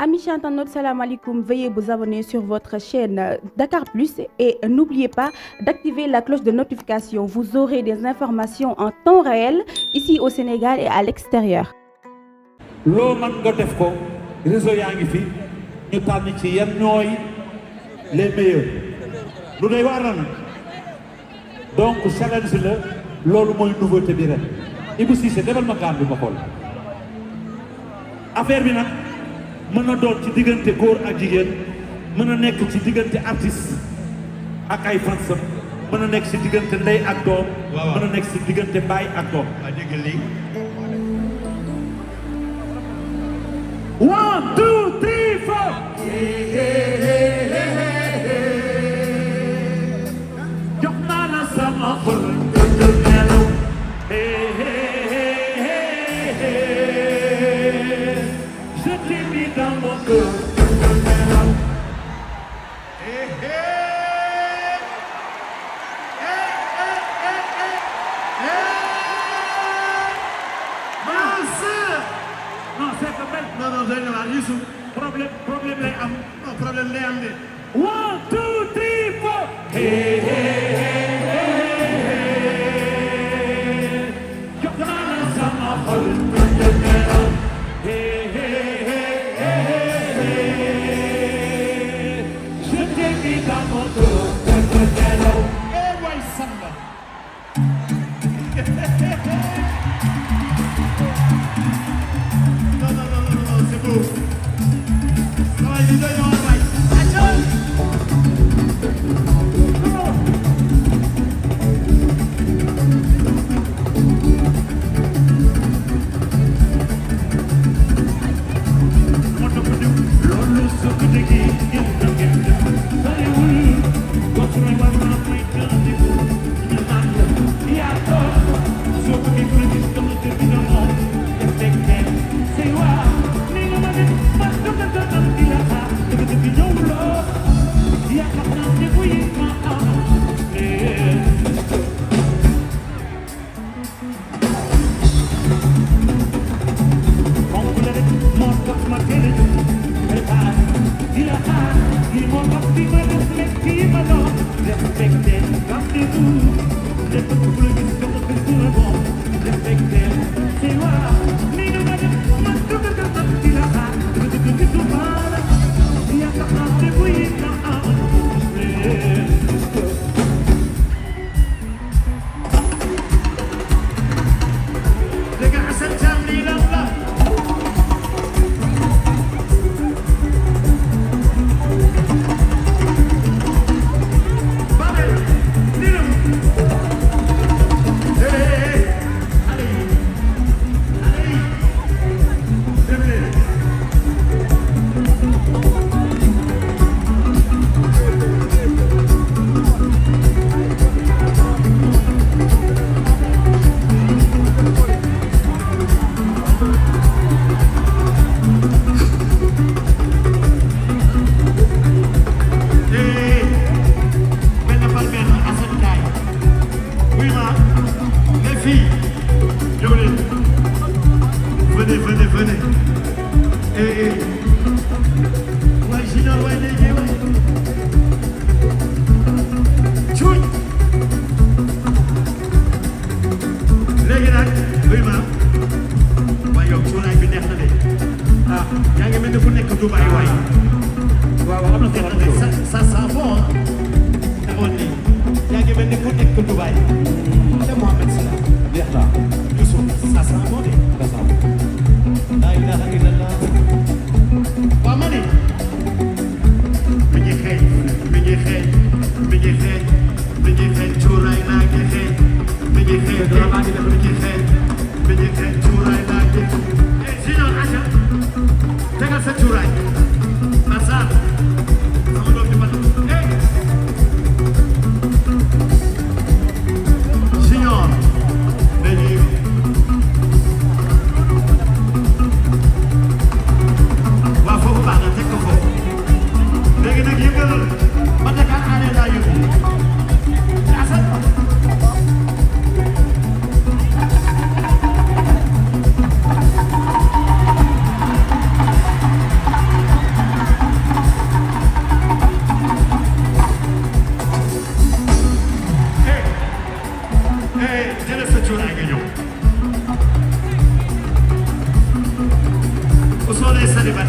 Amis internautes, salam alaikum. Veuillez vous abonner sur votre chaîne Dakar Plus et n'oubliez pas d'activer la cloche de notification. Vous aurez des informations en temps réel ici au Sénégal et à l'extérieur. loo mën nga def ko réseau yaa ngi fi ñu tànn ci yan ñooy les meilleurs lu doy waar na nag donc challenge la loolu mooy nouveauté bi ren Ibou Cissé defal ma gaan bi ma xool affaire bi nag mën na doon ci diggante góor ak jigéen mën na nekk ci diggante artiste ak ay fansam mën na nekk ci diggante ndey ak doom mën na nekk ci diggante baay ak doom One, two, three, four. Jox naa la sama xol dëgg nelaw. Je t'ai mis dans mon cœur dëgg nelaw. Non, c'est que mel. Non, général, Youssou. Problème lay am. Non, problème lay am de. One, two, three, four. Hey, hey, hey, hey. Jox naa la sama xol dëgg nelaw. Hey, hey, hey, hey. Je t'ai mis dans mon cœur dëgg nelaw. Eh way Samba. C'est beau. Ça va, il est dans le bail.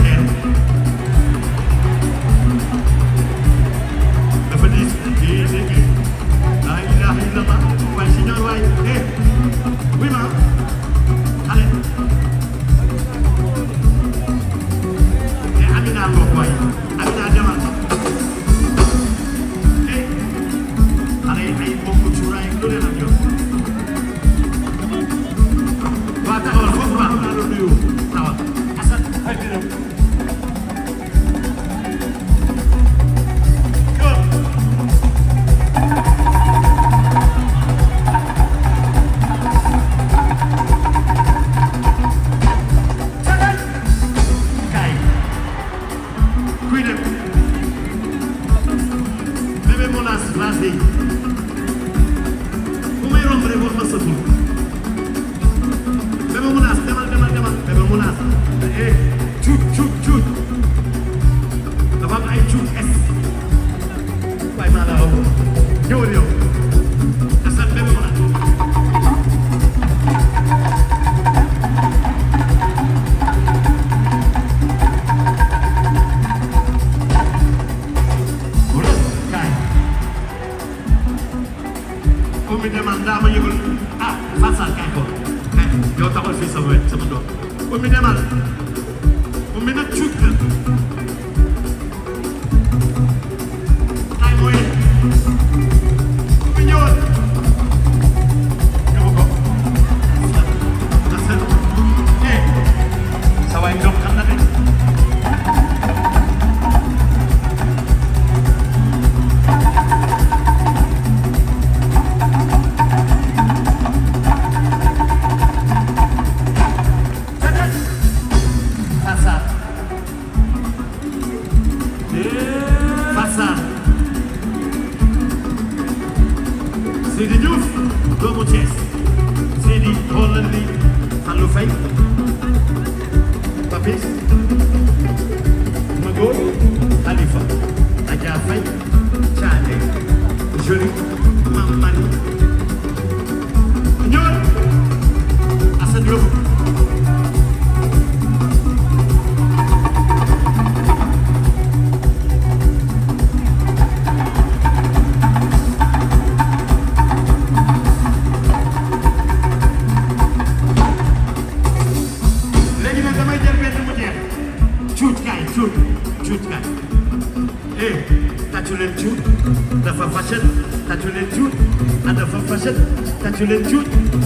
teeru dafa diis kii dégg laa ilaaha illallah waaye si ñoom waay oui ma xale Amina ngoog waay Amina demal xale yi ay mbokku cuuraay lu leen am yow waa taxawal foofu baax naa la nuyu taxawal Assane fay bi dem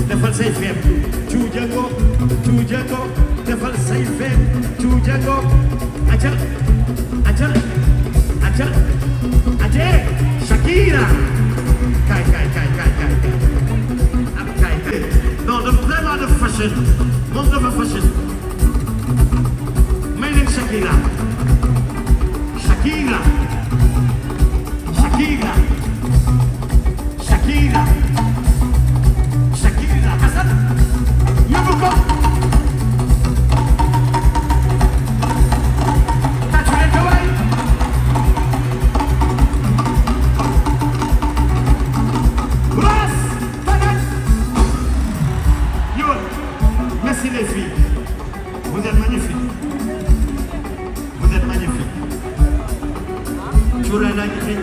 defal say feem cuujango defal say feem cuujango aja Shakira kay non vraiment de fashion moom dafa fashion may leen Shakira Assane yóbbu ko tàccu leen ko waay Ras Tagat yoon merci les filles vous êtes magnifiques cuuraay laa ngi xëy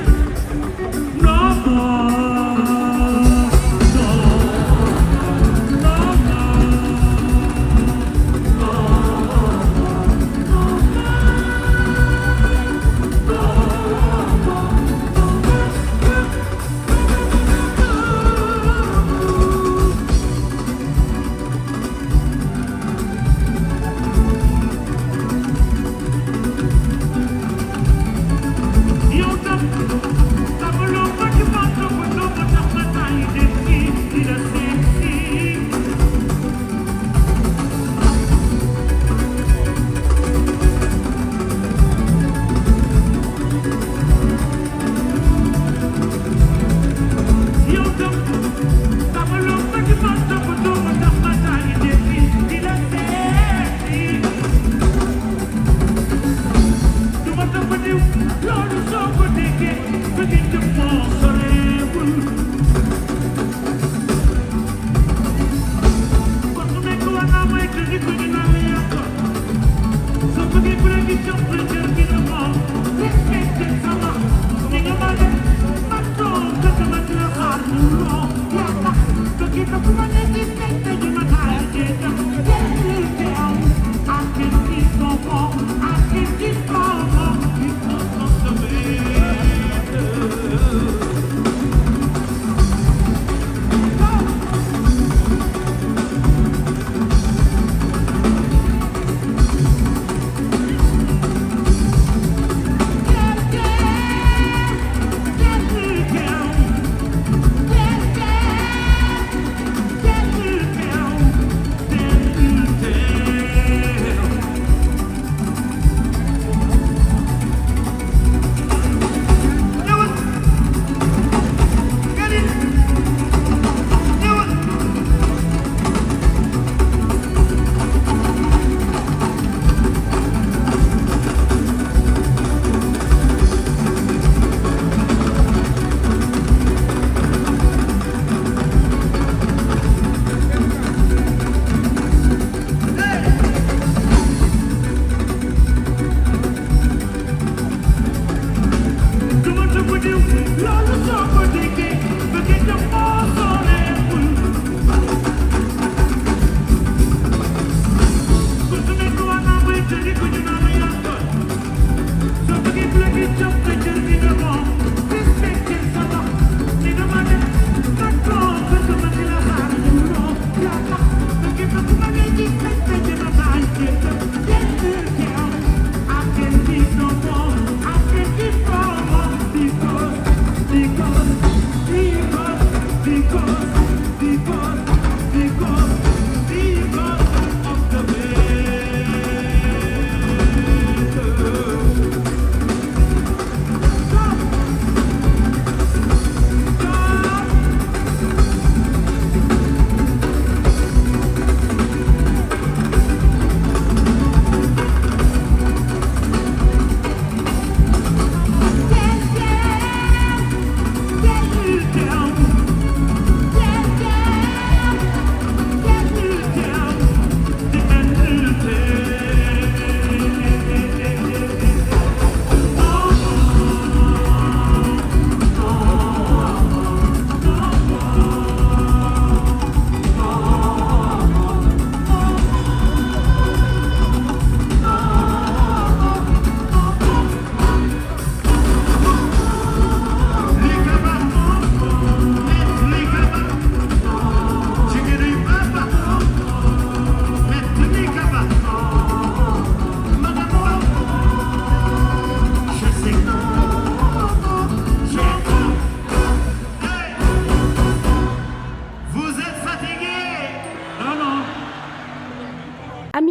You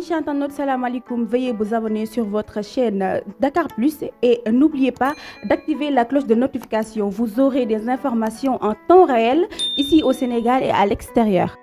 chers internautes, salam alaikum. Veuillez vous abonner sur votre chaîne Dakar Plus et n'oubliez pas d'activer la cloche de notification. Vous aurez des informations en temps réel ici au Sénégal et à l'extérieur.